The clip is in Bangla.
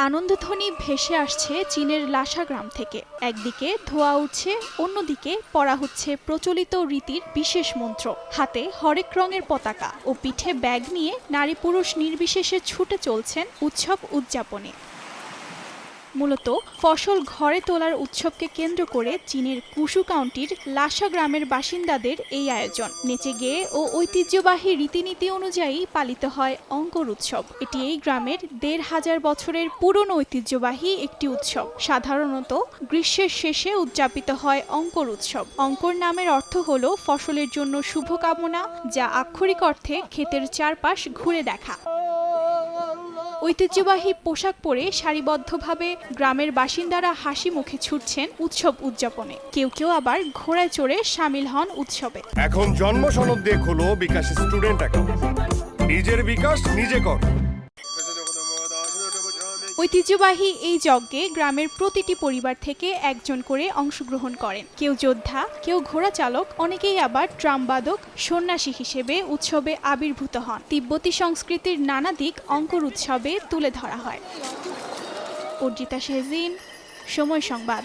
আনন্দধ্বনি ভেসে আসছে চীনের লাসা গ্রাম থেকে। একদিকে ধোঁয়া উঠছে, অন্যদিকে পড়া হচ্ছে প্রচলিত রীতির বিশেষ মন্ত্র। হাতে হরেক রঙের পতাকা ও পিঠে ব্যাগ নিয়ে নারী পুরুষ নির্বিশেষে ছুটে চলছেন উৎসব উদযাপনে। মূলত ফসল ঘরে তোলার উৎসবকে কেন্দ্র করে চীনের কুশু কাউন্টির লাসা গ্রামের বাসিন্দাদের এই আয়োজন। নেচে গেয়ে ও ঐতিহ্যবাহী রীতিনীতি অনুযায়ী পালিত হয় অঙ্কর উৎসব। এটি এই গ্রামের ১৫০০ বছরের পুরনো ঐতিহ্যবাহী একটি উৎসব। সাধারণত গ্রীষ্মের শেষে উদযাপিত হয় অঙ্কর উৎসব। অঙ্কর নামের অর্থ হল ফসলের জন্য শুভকামনা, যা আক্ষরিক অর্থে ক্ষেতের চারপাশ ঘুরে দেখা। ঐতিহ্যবাহী পোশাক পরে সারিবদ্ধভাবে গ্রামের বাসিন্দারা হাসি মুখে ছুটছেন উৎসব উদযাপনে। কেউ কেউ আবার ঘোড়ায় চড়ে সামিল হন উৎসবে। এখন জন্ম সনদ দিয়ে খোলো বিকাশ স্টুডেন্ট অ্যাকাউন্ট। নিজের বিকাশ নিজে কর। ঐতিহ্যবাহী এই যজ্ঞে গ্রামের প্রতিটি পরিবার থেকে একজন করে অংশগ্রহণ করেন। কেউ যোদ্ধা, কেউ ঘোড়া চালক, অনেকেই আবার ড্রামবাদক, সন্ন্যাসী হিসেবে উৎসবে আবির্ভূত হন। তিব্বতী সংস্কৃতির নানা দিক অঙ্কর উৎসবে তুলে ধরা হয়। অর্জিতা শেহজিন, সময় সংবাদ।